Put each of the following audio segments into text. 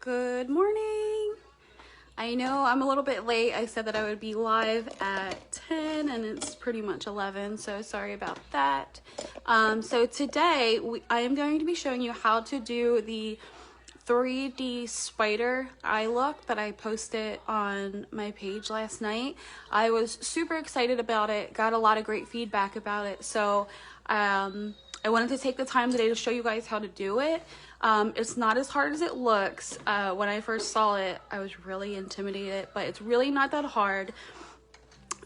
Good morning. I know I'm a little bit late. I said that I would be live at 10 and it's pretty much 11, so sorry about that. So today I am going to be showing you how to do the 3D spider eye look that I posted on my page last night. I was super excited about it, got a lot of great feedback about it, so I wanted to take the time today to show you guys how to do it. It's not as hard as it looks. When I first saw it, I was really intimidated, but it's really not that hard.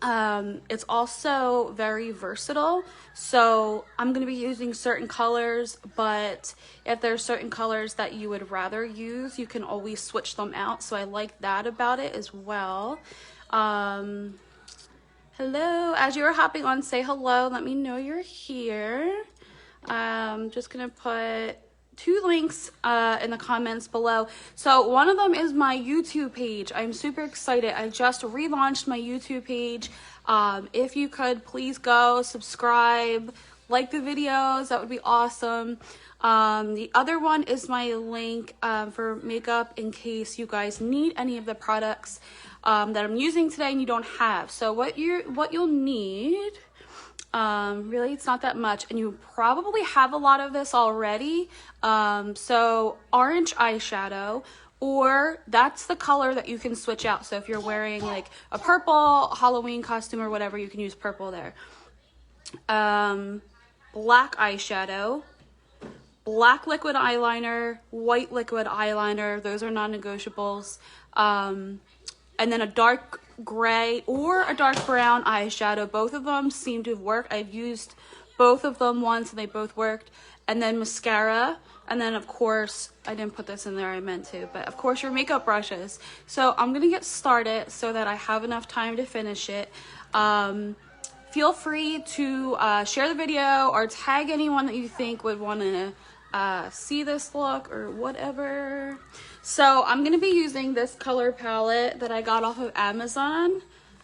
It's also very versatile, so I'm going to be using certain colors, but if there's certain colors that you would rather use, you can always switch them out, so I like that about it as well. Hello, as you are hopping on, say hello, let me know you're here. I'm just going to put 2 links in the comments below. So one of them is my YouTube page. I'm super excited. I just relaunched my YouTube page. If you could please go subscribe, like the videos, that would be awesome. The other one is my link for makeup in case you guys need any of the products that I'm using today and you don't have. So what you'll need, really it's not that much, and you probably have a lot of this already. So orange eyeshadow, or that's the color that you can switch out. So if you're wearing like a purple Halloween costume or whatever, you can use purple there. Black eyeshadow, black liquid eyeliner, white liquid eyeliner, those are non-negotiables. And then a dark gray or a dark brown eyeshadow. Both of them seem to have worked. I've used both of them once and they both worked. And then mascara, and then of course I didn't put this in there, I meant to, but of course your makeup brushes. So I'm gonna get started so that I have enough time to finish it. Feel free to share the video or tag anyone that you think would want to see this look or whatever. So I'm going to be using this color palette that I got off of Amazon,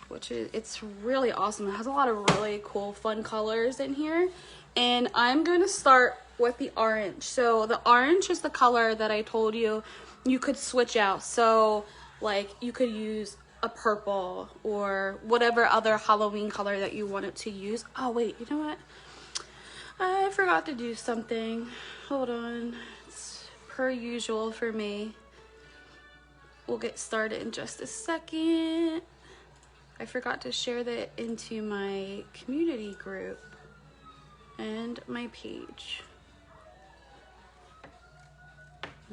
which it's really awesome. It has a lot of really cool fun colors in here, and I'm going to start with the orange. So the orange is the color that I told you you could switch out. So like you could use a purple or whatever other Halloween color that you wanted to use. Oh wait, you know what? I forgot to do something. Hold on. It's per usual for me. We'll get started in just a second. I forgot to share that into my community group and my page.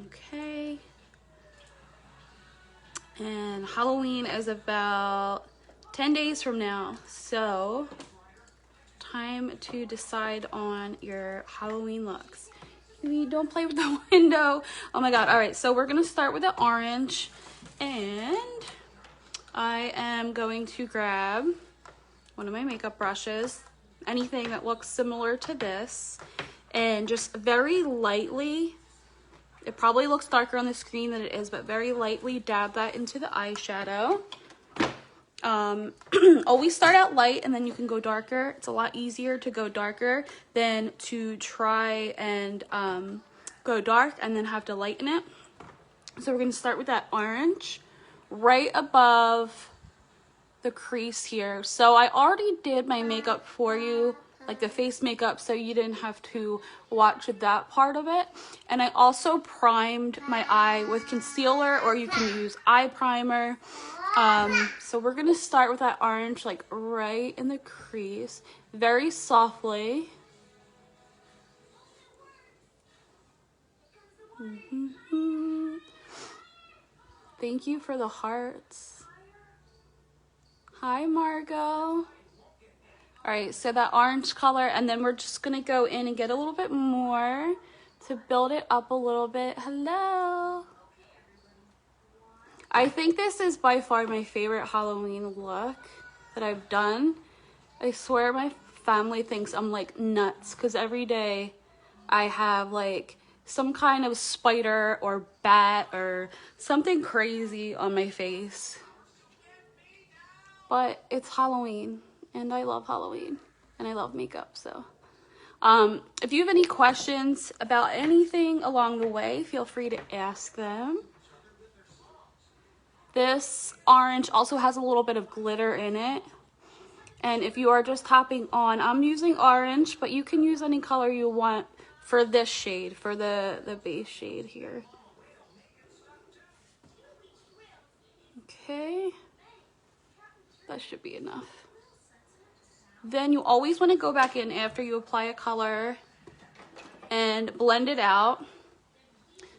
Okay. And Halloween is about 10 days from now, so time to decide on your Halloween looks. Don't play with the window. Oh my god. All right, so we're gonna start with the orange, and I am going to grab one of my makeup brushes, anything that looks similar to this, and just very lightly, it probably looks darker on the screen than it is, but very lightly dab that into the eyeshadow. Always start out light and then you can go darker. It's a lot easier to go darker than to try and go dark and then have to lighten it. So we're going to start with that orange right above the crease here. So I already did my makeup for you, like the face makeup, so you didn't have to watch that part of it. And I also primed my eye with concealer, or you can use eye primer. So we're gonna start with that orange, like right in the crease, very softly. Thank you for the hearts. Hi, Margot. All right, so that orange color, and then we're just gonna go in and get a little bit more to build it up a little bit. Hello. I think this is by far my favorite Halloween look that I've done. I swear my family thinks I'm like nuts because every day I have like some kind of spider or bat or something crazy on my face. But it's Halloween and I love Halloween and I love makeup, so. If you have any questions about anything along the way, feel free to ask them. This orange also has a little bit of glitter in it. And if you are just tapping on, I'm using orange, but you can use any color you want for this shade, for the base shade here. Okay, that should be enough. Then you always want to go back in after you apply a color and blend it out.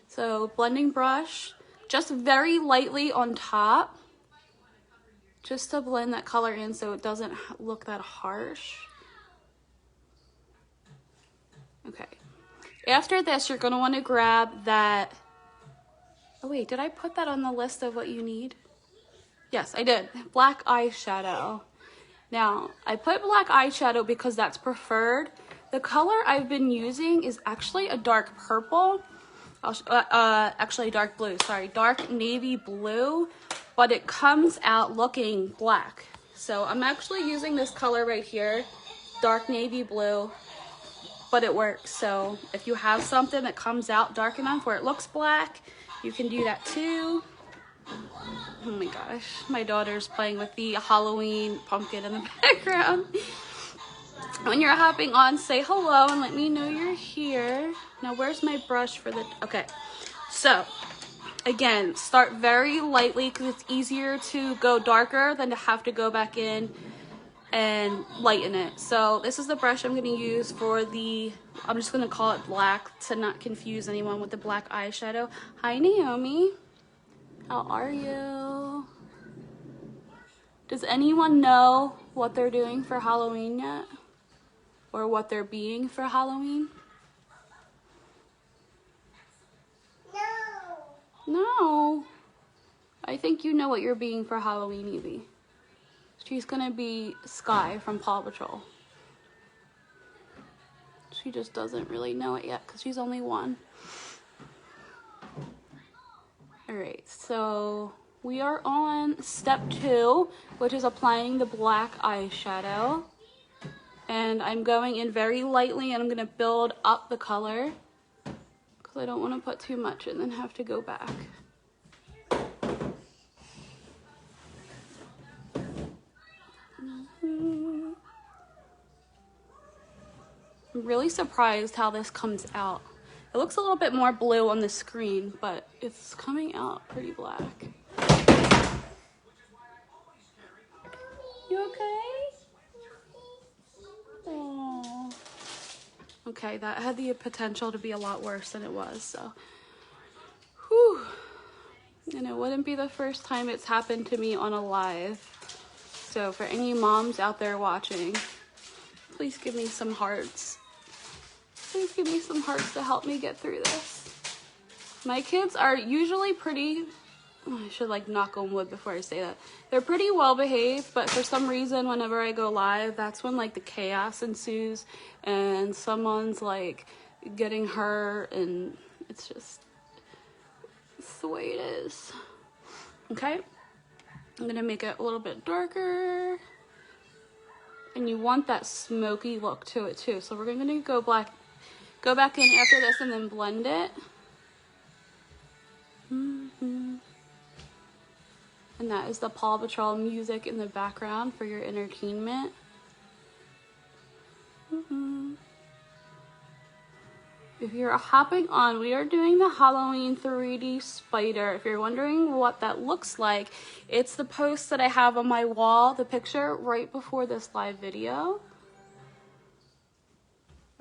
So blending brush, just very lightly on top, just to blend that color in so it doesn't look that harsh. Okay. After this, you're going to want to grab that. Oh wait, did I put that on the list of what you need? Yes, I did. Black eyeshadow. Now, I put black eyeshadow because that's preferred. The color I've been using is actually a dark purple. Actually dark blue, sorry, dark navy blue, but it comes out looking black. So I'm actually using this color right here, dark navy blue, but it works. So if you have something that comes out dark enough where it looks black, you can do that too. Oh my gosh, my daughter's playing with the Halloween pumpkin in the background. When you're hopping on, say hello and let me know you're here. Now, where's my brush for the, okay. So, again, start very lightly because it's easier to go darker than to have to go back in and lighten it. So, this is the brush I'm going to use for the, I'm just going to call it black to not confuse anyone with the black eyeshadow. Hi, Naomi. How are you? Does anyone know what they're doing for Halloween yet? Or what they're being for Halloween? No. I think you know what you're being for Halloween, Evie. She's gonna be Sky from Paw Patrol. She just doesn't really know it yet because she's only 1. Alright, so we are on step 2, which is applying the black eyeshadow. And I'm going in very lightly and I'm going to build up the color because I don't want to put too much and then have to go back. I'm really surprised how this comes out. It looks a little bit more blue on the screen, but it's coming out pretty black. You okay? Oh. Okay, that had the potential to be a lot worse than it was, so. Whew. And it wouldn't be the first time it's happened to me on a live. So for any moms out there watching, please give me some hearts. Please give me some hearts to help me get through this. My kids are usually pretty, I should like knock on wood before I say that. They're pretty well behaved, but for some reason whenever I go live, that's when like the chaos ensues and someone's like getting hurt and it's the way it is. Okay, I'm gonna make it a little bit darker. And you want that smoky look to it too. So we're gonna go back in after this and then blend it. And that is the Paw Patrol music in the background for your entertainment. If you're hopping on, we are doing the Halloween 3D spider. If you're wondering what that looks like, it's the post that I have on my wall, the picture right before this live video.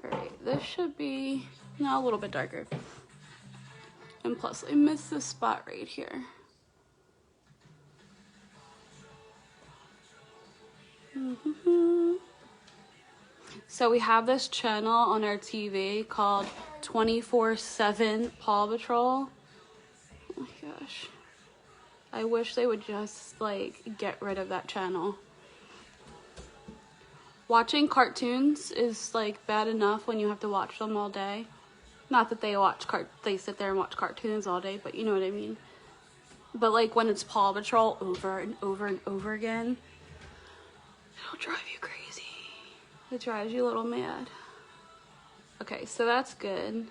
Alright, this should be now a little bit darker. And plus, I missed this spot right here. So we have this channel on our TV called 24/7 Paw Patrol. Oh my gosh. I wish they would just like get rid of that channel. Watching cartoons is like bad enough when you have to watch them all day. Not that they sit there and watch cartoons all day, but you know what I mean. But like when it's Paw Patrol over and over and over again, it'll drive you crazy. It drives you a little mad. Okay, so that's good.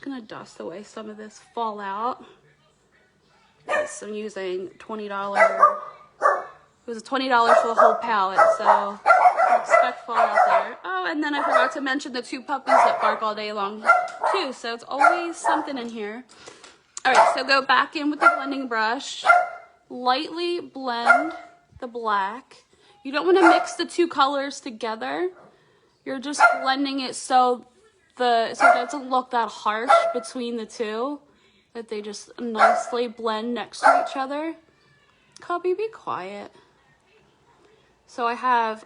gonna dust away some of this fallout. Because I'm using $20. It was $20 for the whole palette, so I expect fallout there. Oh, and then I forgot to mention the 2 puppies that bark all day long too, so it's always something in here. All right, so go back in with the blending brush. Lightly blend the black. You don't want to mix the 2 colors together. You're just blending it so it doesn't look that harsh between the 2, that they just nicely blend next to each other. Cubby, be quiet. So I have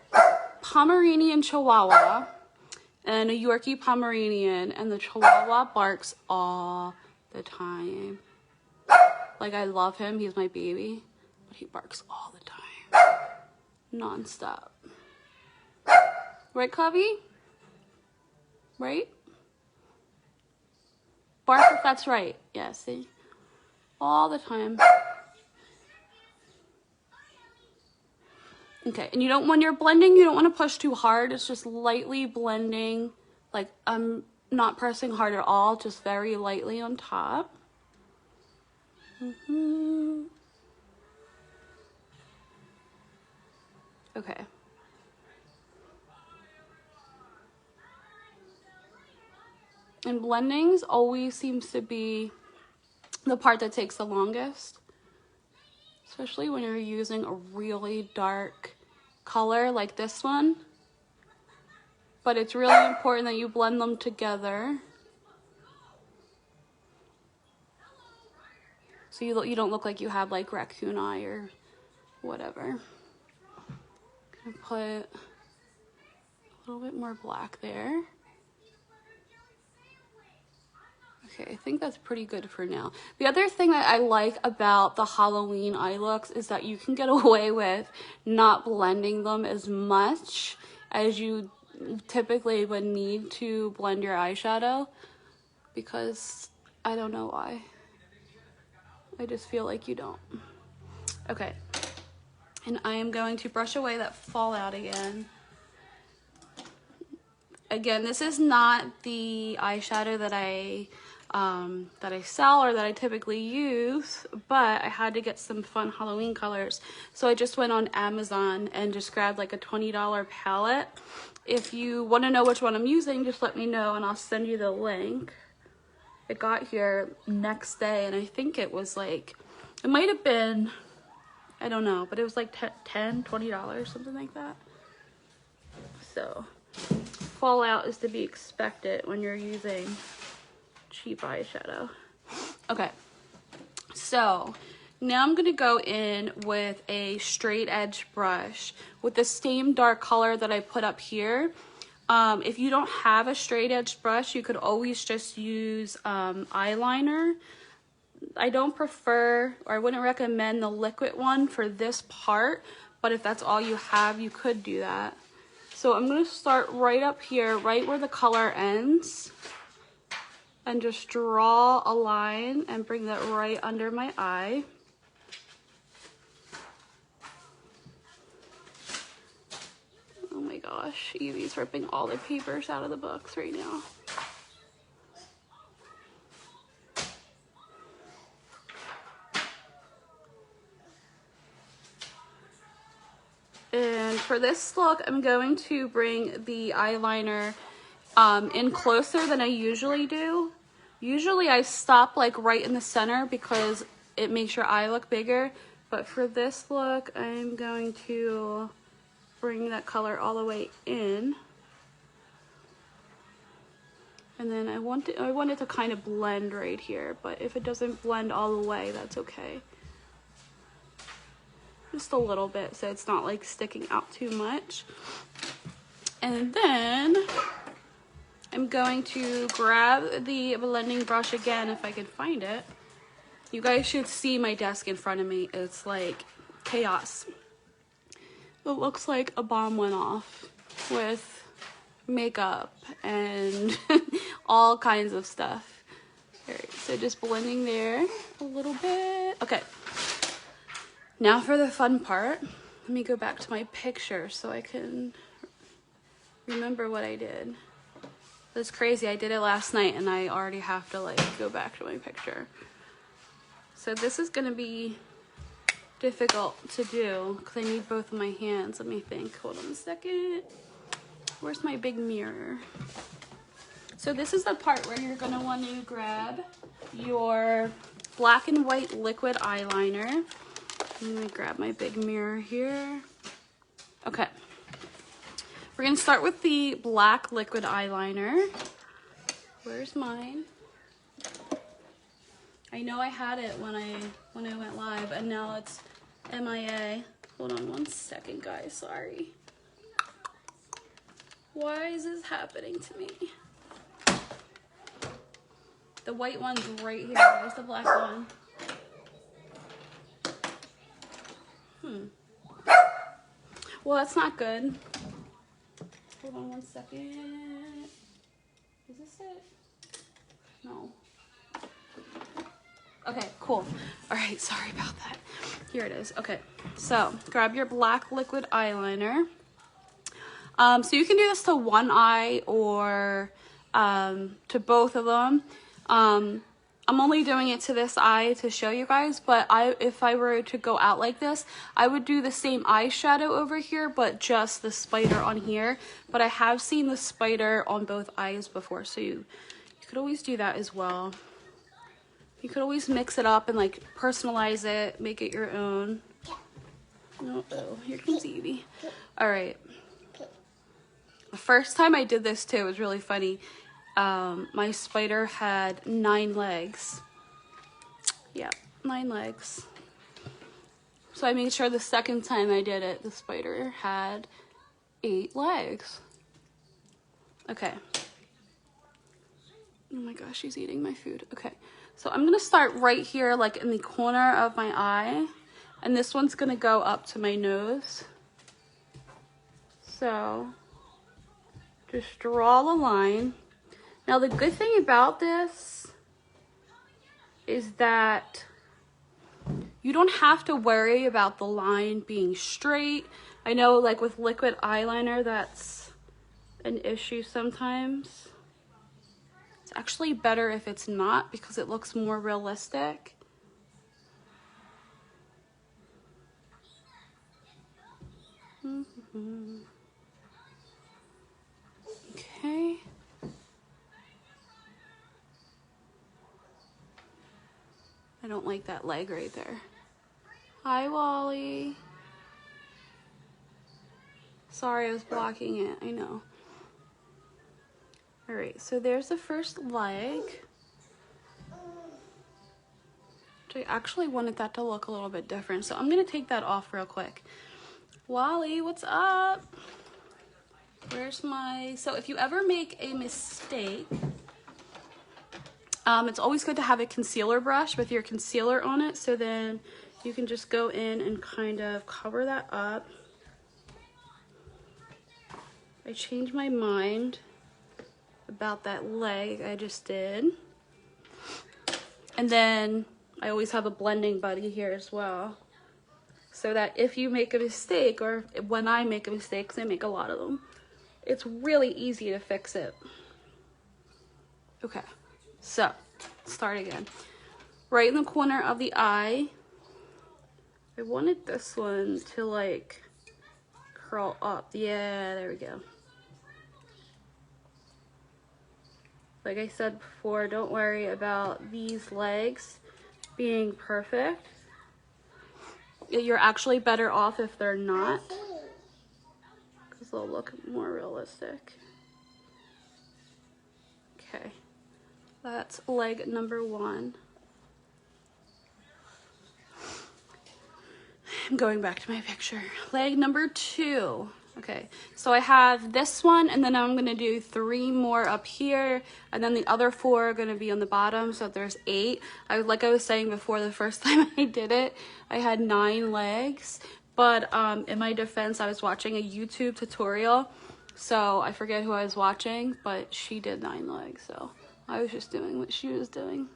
Pomeranian Chihuahua and a Yorkie Pomeranian, and the Chihuahua barks all the time. Like, I love him, he's my baby, but he barks all the time, non-stop. Right, Cubby? Right? Bark if that's right. Yeah, see? All the time. Okay, and when you're blending, you don't want to push too hard. It's just lightly blending. Like, I'm not pressing hard at all, just very lightly on top. Okay. And blendings always seems to be the part that takes the longest, especially when you're using a really dark color like this one. But it's really important that you blend them together so you don't look like you have like raccoon eye or whatever. Gonna put a little bit more black there. Okay, I think that's pretty good for now. The other thing that I like about the Halloween eye looks is that you can get away with not blending them as much as you typically would need to blend your eyeshadow, because I don't know why. I just feel like you don't. Okay, and I am going to brush away that fallout again. Again, this is not the eyeshadow that I sell or that I typically use, but I had to get some fun Halloween colors. So I just went on Amazon and just grabbed like a $20 palette. If you want to know which one I'm using, just let me know and I'll send you the link. It got here next day, and I think it was like, it might have been, I don't know, but it was like $10, $20, something like that. So fallout is to be expected when you're using cheap eyeshadow. Okay, so now I'm gonna go in with a straight edge brush with the same dark color that I put up here. If you don't have a straight edge brush, you could always just use eyeliner. I don't prefer, or I wouldn't recommend the liquid one for this part, but if that's all you have, you could do that. So I'm going to start right up here, right where the color ends, and just draw a line and bring that right under my eye. Oh my gosh, Evie's ripping all the papers out of the books right now. And for this look, I'm going to bring the eyeliner in closer than I usually do. Usually I stop like right in the center because it makes your eye look bigger. But for this look, I'm going to bring that color all the way in. And then I want it to kind of blend right here, but if it doesn't blend all the way, that's okay. Just a little bit, so it's not like sticking out too much. And then I'm going to grab the blending brush again if I can find it. You guys should see my desk in front of me. It's like chaos. It looks like a bomb went off with makeup and all kinds of stuff. All right, so just blending there a little bit. Okay. Now for the fun part. Let me go back to my picture so I can remember what I did. It's crazy. I did it last night and I already have to like go back to my picture. So this is gonna be difficult to do because I need both of my hands. Let me think. Hold on a second. Where's my big mirror? So this is the part where you're gonna want to grab your black and white liquid eyeliner. I'm gonna grab my big mirror here. Okay. We're gonna start with the black liquid eyeliner. Where's mine? I know I had it when I went live and now it's MIA. Hold on one second, guys, sorry. Why is this happening to me? The white one's right here. Where's the black one? Well, that's not good. Hold on one second. Is this it? No. Okay, cool. All right, sorry about that. Here it is. Okay, so grab your black liquid eyeliner. So you can do this to one eye or to both of them. I'm only doing it to this eye to show you guys, but if I were to go out like this, I would do the same eyeshadow over here, but just the spider on here. But I have seen the spider on both eyes before, so you could always do that as well. You could always mix it up and like personalize it, make it your own. Uh-oh, here comes Evie. All right. The first time I did this too, it was really funny. My spider had 9 legs. Yeah, 9 legs. So I made sure the second time I did it, the spider had 8 legs. Okay. Oh my gosh, she's eating my food. Okay, so I'm gonna start right here, like in the corner of my eye. And this one's gonna go up to my nose. So, just draw the line. Now the good thing about this is that you don't have to worry about the line being straight. I know like with liquid eyeliner that's an issue sometimes. It's actually better if it's not because it looks more realistic. Okay. I don't like that leg right there. Hi, Wally. Sorry, I was blocking it. I know. All right, so there's the first leg. I actually wanted that to look a little bit different, so I'm gonna take that off real quick. Wally, what's up? Where's my... So if you ever make a mistake, it's always good to have a concealer brush with your concealer on it, so then you can just go in and kind of cover that up. I changed my mind about that leg I just did. And then I always have a blending buddy here as well, so that if you make a mistake, or when I make a mistake, because I make a lot of them, it's really easy to fix it. Okay, so start again. Right in the corner of the eye. I wanted this one to like curl up. Yeah, there we go. Like I said before, don't worry about these legs being perfect. You're actually better off if they're not, because they'll look more realistic. Okay, that's leg number 1. I'm going back to my picture. Leg number 2. Okay, so I have this one, and then I'm gonna do 3 more up here, and then the other 4 are gonna be on the bottom, so there's 8. Like I was saying before, the first time I did it, I had 9 legs, but in my defense, I was watching a YouTube tutorial, so I forget who I was watching, but she did 9 legs, so I was just doing what she was doing.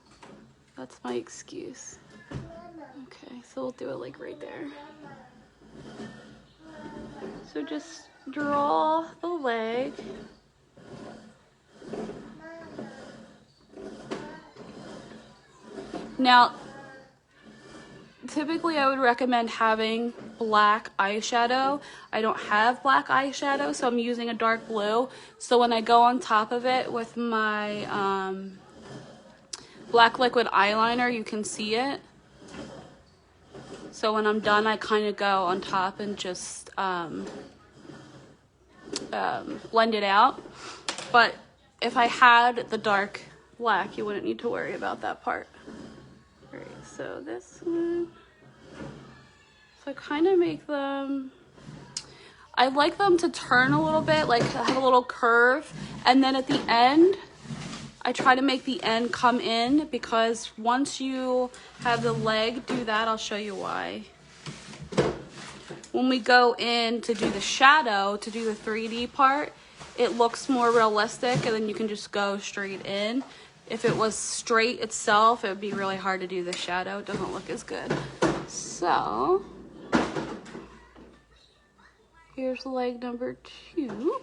That's my excuse. Okay, so we'll do it like right there. So just draw the leg. Now, typically I would recommend having black eyeshadow. I don't have black eyeshadow, so I'm using a dark blue. So when I go on top of it with my black liquid eyeliner, you can see it. So when I'm done, I kind of go on top and just blend it out. But if I had the dark black, you wouldn't need to worry about that part. All right, so this one. So I kind of make them, I like them to turn a little bit, like have a little curve. And then at the end, I try to make the end come in, because once you have the leg do that, I'll show you why. When we go in to do the shadow, to do the 3D part, it looks more realistic, and then you can just go straight in. If it was straight itself, it would be really hard to do the shadow. It doesn't look as good. So here's leg number 2,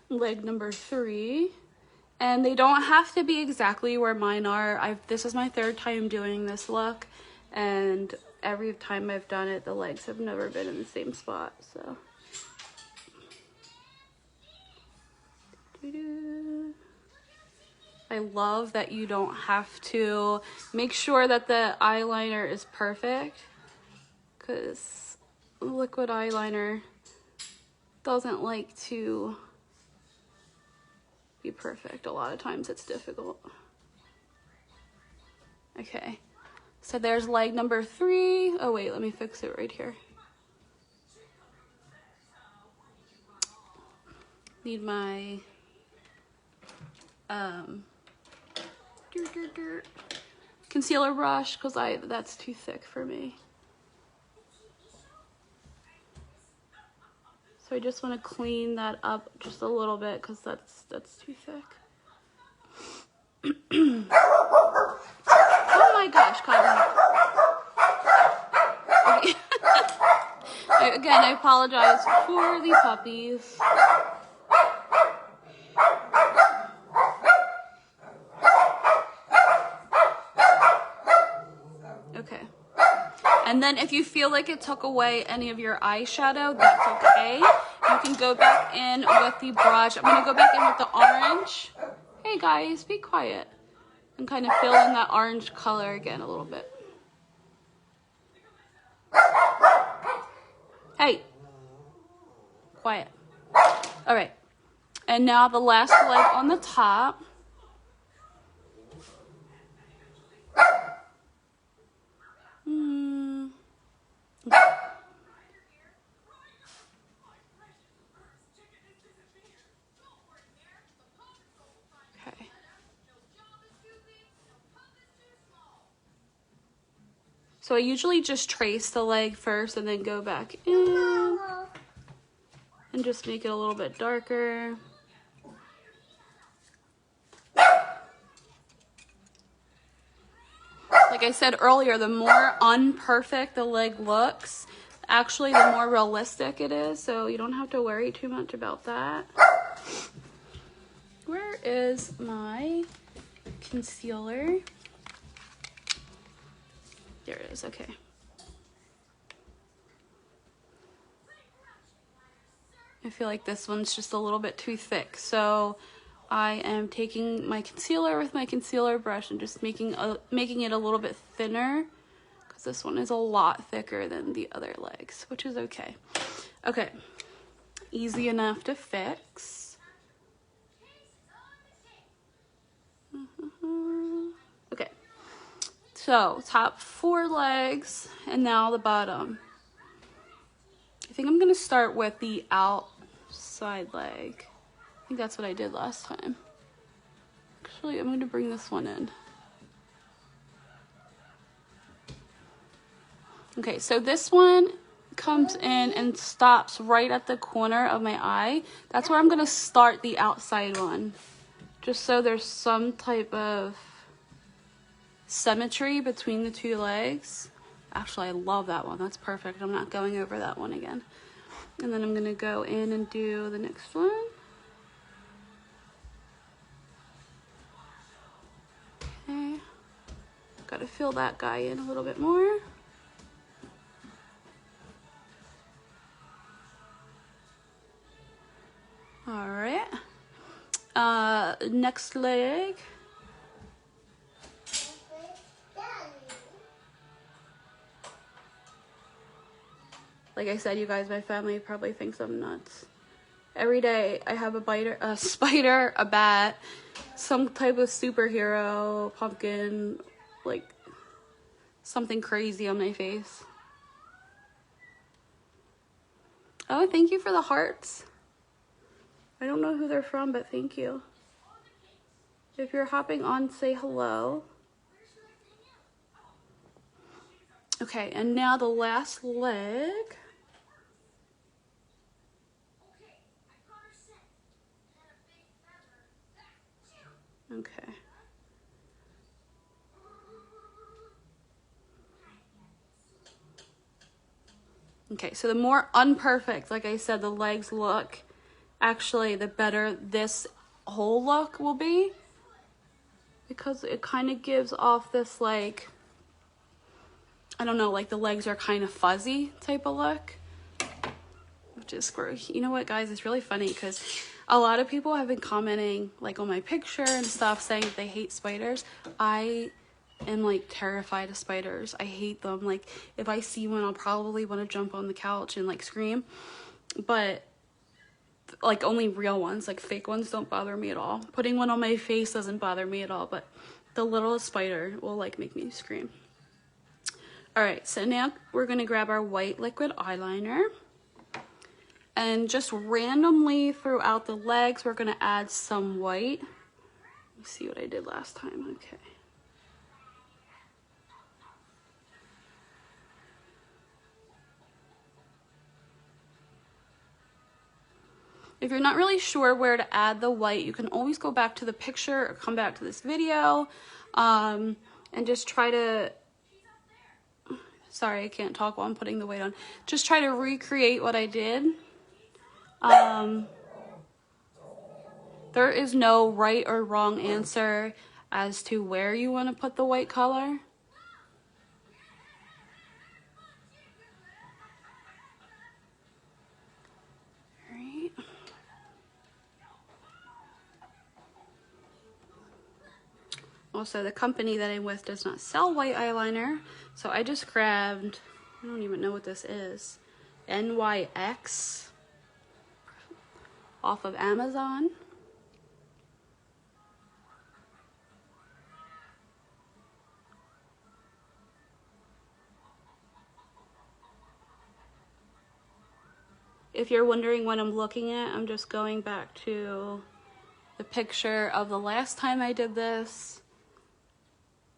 leg number 3. And they don't have to be exactly where mine are. This is my 3rd time doing this look, and every time I've done it, the legs have never been in the same spot, so. I love that you don't have to make sure that the eyeliner is perfect, because liquid eyeliner doesn't like to be perfect. A lot of times it's difficult. Okay, so there's leg number 3. Oh wait, let me fix it right here. Need my concealer brush, because that's too thick for me. So I just want to clean that up just a little bit, because that's too thick. Oh my gosh, Kathleen. Okay. Again, I apologize for the puppies. Okay. And then if you feel like it took away any of your eyeshadow, that's okay. You can go back in with the brush. I'm going to go back in with the orange. Hey guys, be quiet. And kind of fill in that orange color again a little bit. Hey. Quiet. All right. And now the last leg on the top. So I usually just trace the leg first and then go back in and just make it a little bit darker. Like I said earlier, the more unperfect the leg looks, actually the more realistic it is, so you don't have to worry too much about that. Where is my concealer? There it is, okay. I feel like this one's just a little bit too thick, so I am taking my concealer with my concealer brush and just making it a little bit thinner, because this one is a lot thicker than the other legs, which is okay. Okay, easy enough to fix. Okay. So, top 4 legs, and now the bottom. I think I'm going to start with the outside leg. I think that's what I did last time. Actually, I'm going to bring this one in. Okay, so this one comes in and stops right at the corner of my eye. That's where I'm going to start the outside one, just so there's some type of symmetry between the 2 legs. Actually, I love that one. That's perfect. I'm not going over that one again. And then I'm going to go in and do the next one. Okay. fill that guy in a little bit more. All right. Next leg. Like I said, you guys, my family probably thinks I'm nuts. Every day I have a spider, a bat, some type of superhero, pumpkin, like something crazy on my face. Oh, thank you for the hearts. I don't know who they're from, but thank you. If you're hopping on, say hello. Okay, and now the last leg. Okay. Okay, so the more unperfect, like I said, the legs look, actually, the better this whole look will be. Because it kind of gives off this, like, I don't know, like the legs are kind of fuzzy type of look. Which is gross. You know what, guys? It's really funny because a lot of people have been commenting, like, on my picture and stuff, saying that they hate spiders. I am, like, terrified of spiders. I hate them. Like, if I see one, I'll probably want to jump on the couch and, like, scream. But, like, only real ones, like, fake ones don't bother me at all. Putting one on my face doesn't bother me at all, but the littlest spider will, like, make me scream. Alright, so now we're going to grab our white liquid eyeliner. And just randomly throughout the legs, we're going to add some white. Let's see what I did last time. Okay. If you're not really sure where to add the white, you can always go back to the picture or come back to this video and just try to, sorry, I can't talk while I'm putting the white on. Just try to recreate what I did. There is no right or wrong answer as to where you want to put the white color. Alright. Also, the company that I'm with does not sell white eyeliner, so I just grabbed, I don't even know what this is, NYX off of Amazon. If you're wondering what I'm looking at, I'm just going back to the picture of the last time I did this,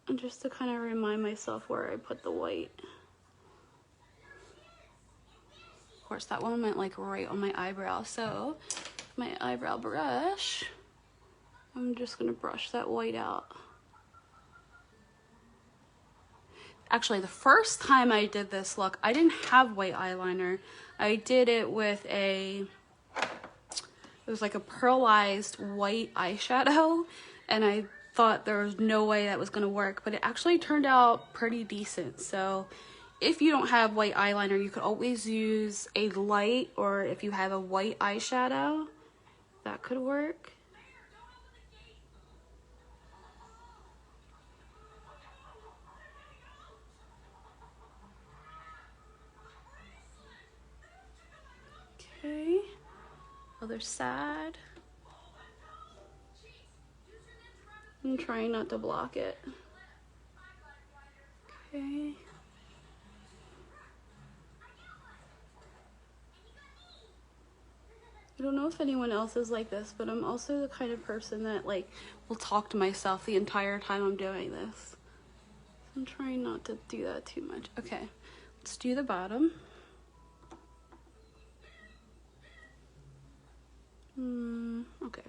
and just to kind of remind myself where I put the white. Of course, that one went like right on my eyebrow, so my eyebrow brush, I'm just gonna brush that white out. Actually, the first time I did this look, I didn't have white eyeliner. I did it with it was like a pearlized white eyeshadow, and I thought there was no way that was gonna work, but it actually turned out pretty decent. So if you don't have white eyeliner, you could always use a light, or if you have a white eyeshadow, that could work. Okay, other side. I'm trying not to block it. Okay. I don't know if anyone else is like this, but I'm also the kind of person that, like, will talk to myself the entire time I'm doing this. I'm trying not to do that too much. Okay, let's do the bottom. Okay.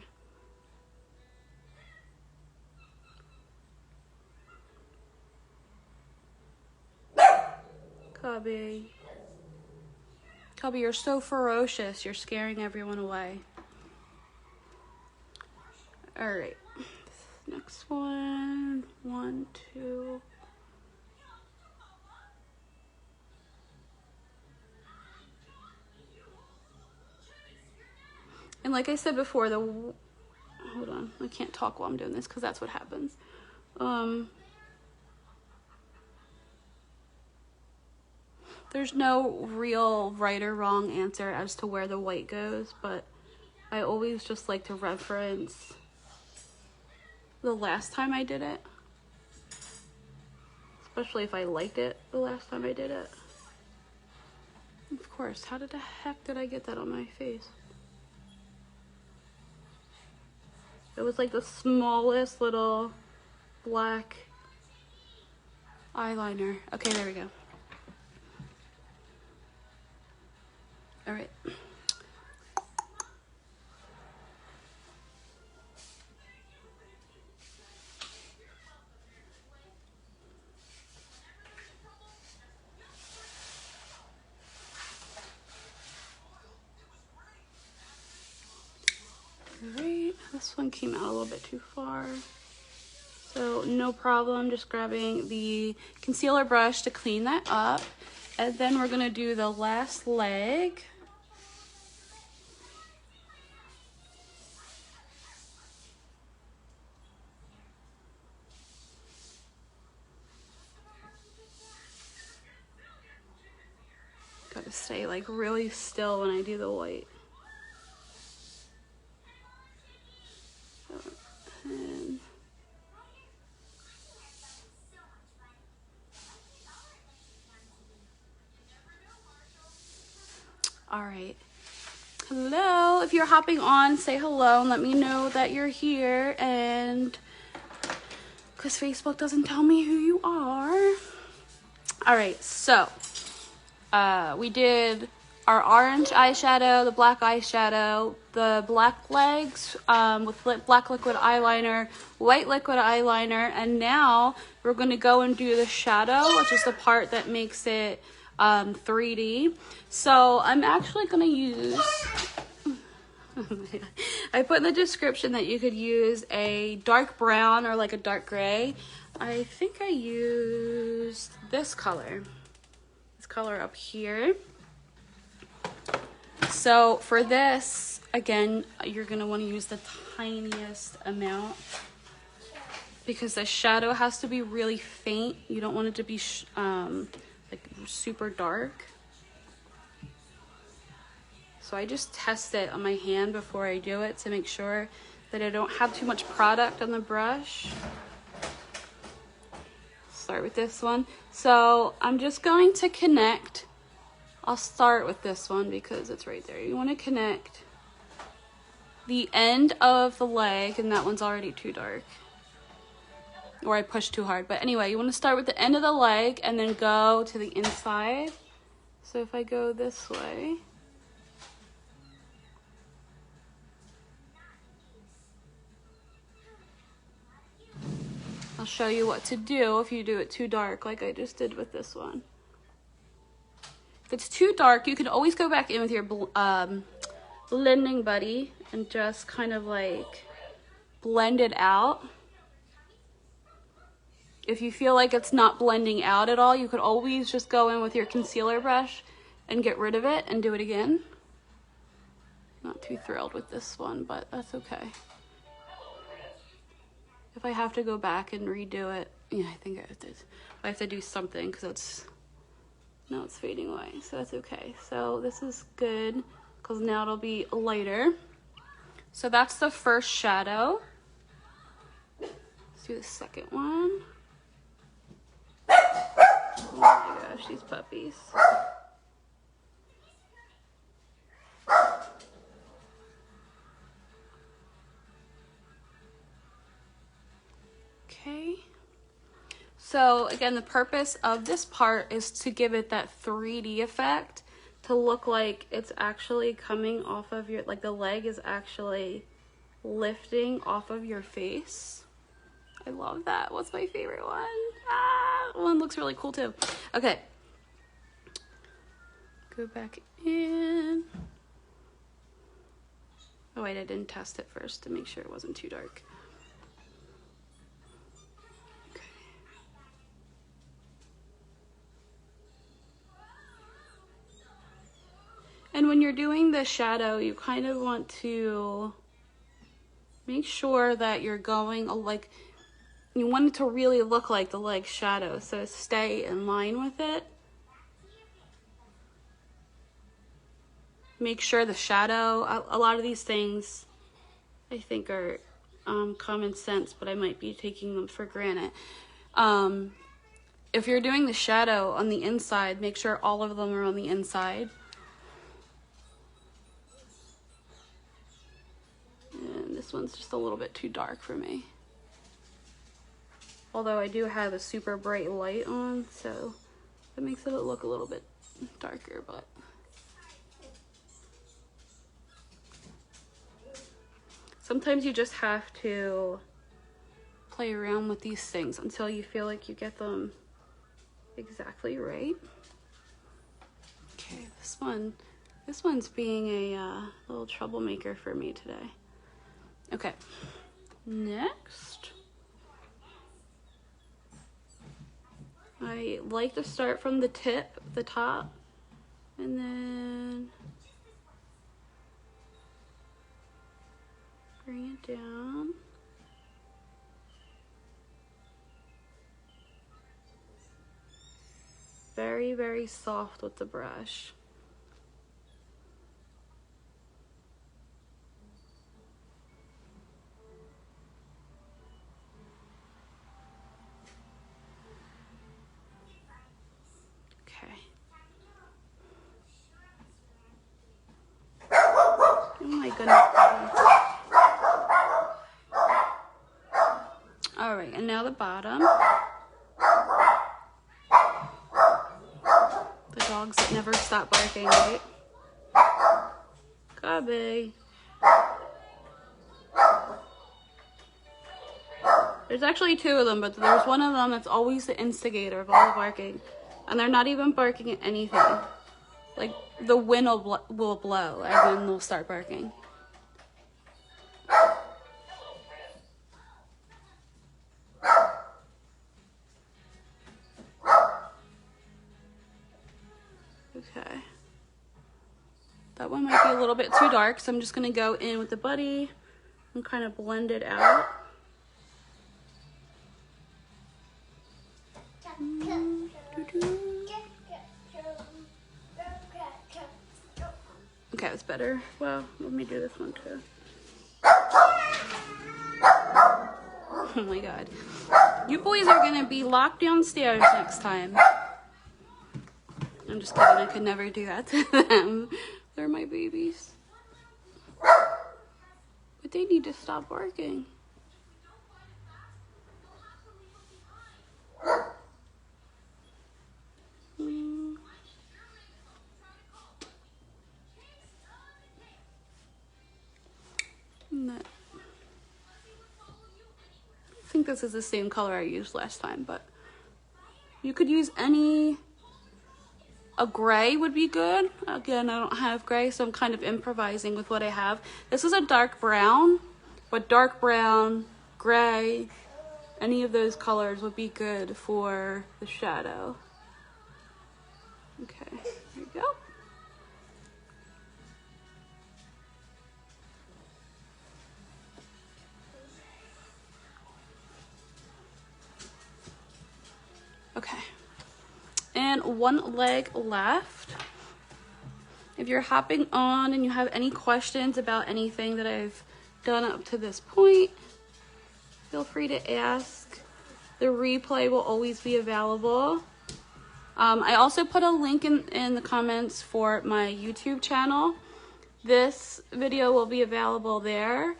Cubby. Cubby, you're so ferocious. You're scaring everyone away. Alright. Next one. 1, 2, And like I said before, hold on, I can't talk while I'm doing this because that's what happens. There's no real right or wrong answer as to where the white goes, but I always just like to reference the last time I did it, especially if I liked it the last time I did it. Of course, how the heck did I get that on my face? It was like the smallest little black eyeliner. Okay, there we go. All right. Alright, this one came out a little bit too far. So no problem, just grabbing the concealer brush to clean that up. And then we're gonna do the last leg. Gotta stay like really still when I do the white. And all right. Hello, if you're hopping on, say hello and let me know that you're here, and because Facebook doesn't tell me who you are. All right, so we did our orange eyeshadow, the black eyeshadow, the black legs with black liquid eyeliner, white liquid eyeliner, and now we're going to go and do the shadow, which is the part that makes it 3D. So I'm actually going to use, I put in the description that you could use a dark brown or like a dark gray. I think I used this color up here. So for this, again, you're going to want to use the tiniest amount because the shadow has to be really faint. You don't want it to be like super dark. So I just test it on my hand before I do it to make sure that I don't have too much product on the brush. Start with this one. So I'm just going to connect. I'll start with this one because it's right there. You want to connect the end of the leg, and that one's already too dark. Or I pushed too hard. But anyway, you want to start with the end of the leg and then go to the inside. So if I go this way, I'll show you what to do if you do it too dark like I just did with this one. If it's too dark, you can always go back in with your blending buddy and just kind of like blend it out. If you feel like it's not blending out at all, you could always just go in with your concealer brush and get rid of it and do it again. Not too thrilled with this one, but that's okay. If I have to go back and redo it, yeah, I think I have to do something because now it's fading away, so that's okay. So this is good because now it'll be lighter. So that's the first shadow. Let's do the second one. Oh my gosh, these puppies. Okay. So again, the purpose of this part is to give it that 3D effect, to look like it's actually coming off of your, like the leg is actually lifting off of your face. I love that. What's my favorite one? One looks really cool too. Okay. Go back in. Oh wait, I didn't test it first to make sure it wasn't too dark. And when you're you're doing the shadow, you kind of want to make sure that you're going like, you want it to really look like the leg shadow, so stay in line with it. Make sure the shadow, a lot of these things I think are common sense, but I might be taking them for granted. If you're doing the shadow on the inside, make sure all of them are on the inside. And this one's just a little bit too dark for me. Although I do have a super bright light on, so that makes it look a little bit darker, but sometimes you just have to play around with these things until you feel like you get them exactly right. Okay, this one's being a little troublemaker for me today. Okay, next. I like to start from the tip, the top, and then bring it down. Very, very soft with the brush. Okay. Oh my goodness. All right, and now the bottom. The dogs that never stop barking, right? Cubby. There's actually two of them, but there's one of them that's always the instigator of all the barking. And they're not even barking at anything. Like, the wind will blow, and then they'll start barking. Okay. That one might be a little bit too dark, so I'm just going to go in with the buddy and kind of blend it out. Okay, that's better. Well, let me do this one too. Oh my god. You boys are going to be locked downstairs next time. I'm just kidding, I could never do that to them. They're my babies. But they need to stop barking. I think this is the same color I used last time, but you could use any. A gray would be good. Again, I don't have gray, so I'm kind of improvising with what I have. This is a dark brown, but dark brown, gray, any of those colors would be good for the shadow. Okay, there you go. Okay. And one leg left. If you're hopping on and you have any questions about anything that I've done up to this point, feel free to ask. The replay will always be available. I also put a link in the comments for my YouTube channel. This video will be available there.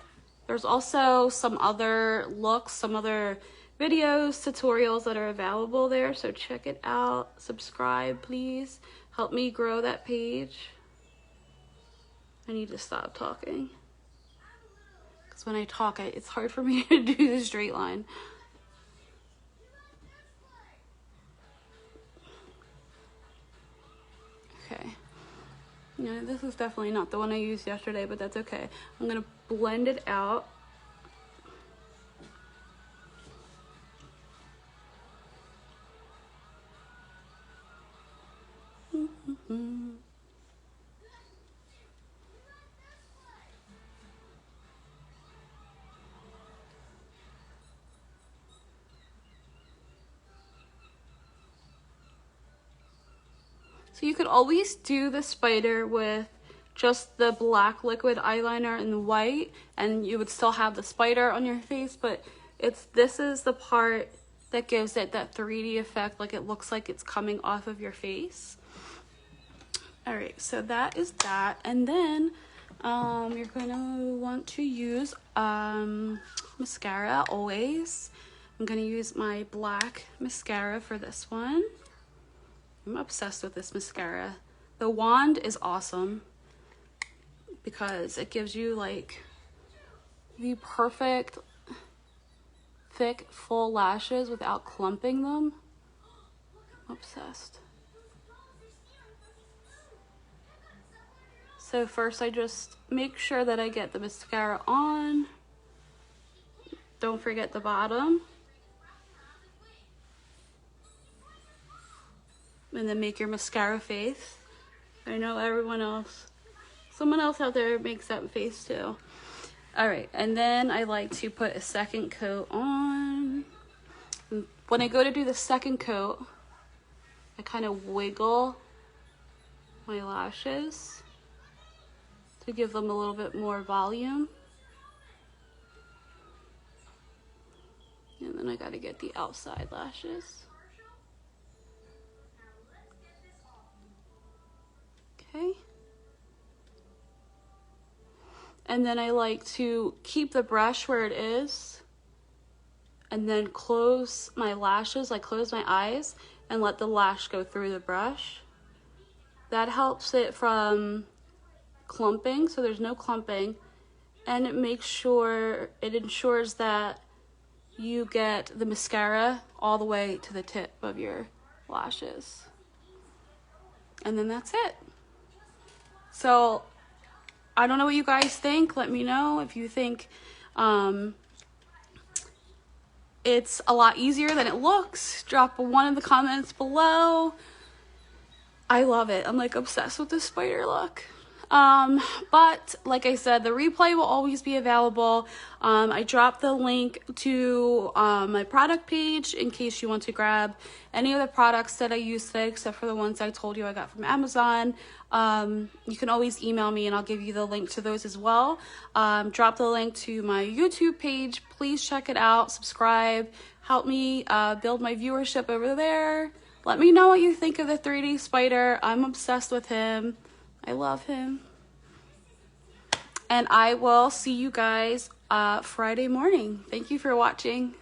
There's also some other looks, some other videos, tutorials that are available there, so check it out. Subscribe, please. Help me grow that page. I need to stop talking, because when I talk, it's hard for me to do the straight line. Okay. Yeah, this is definitely not the one I used yesterday, but that's okay. I'm gonna blend it out. So you could always do the spider with just the black liquid eyeliner and the white, and you would still have the spider on your face, but this is the part that gives it that 3D effect, like it looks like it's coming off of your face. All right, so that is that. And then you're gonna want to use mascara always. I'm gonna use my black mascara for this one. I'm obsessed with this mascara. The wand is awesome because it gives you like the perfect thick full lashes without clumping them. I'm obsessed. So first I just make sure that I get the mascara on. Don't forget the bottom. And then make your mascara face. I know someone else out there makes that face too. All right, and then I like to put a second coat on. When I go to do the second coat, I kind of wiggle my lashes to give them a little bit more volume. And then I gotta get the outside lashes. Okay. And then I like to keep the brush where it is and then close my lashes, like close my eyes and let the lash go through the brush. That helps it from clumping, so there's no clumping, and it ensures that you get the mascara all the way to the tip of your lashes. And then that's it. So I don't know what you guys think. Let me know if you think it's a lot easier than it looks. Drop a 1 in the comments below. I love it. I'm like obsessed with this spider look. But like I said, the replay will always be available. I dropped the link to my product page in case you want to grab any of the products that I use today, except for the ones I told you I got from Amazon. You can always email me and I'll give you the link to those as well. Drop the link to my YouTube page. Please check it out, subscribe, help me build my viewership over there. Let me know what you think of the 3D spider. I'm obsessed with him. I love him. And I will see you guys Friday morning. Thank you for watching.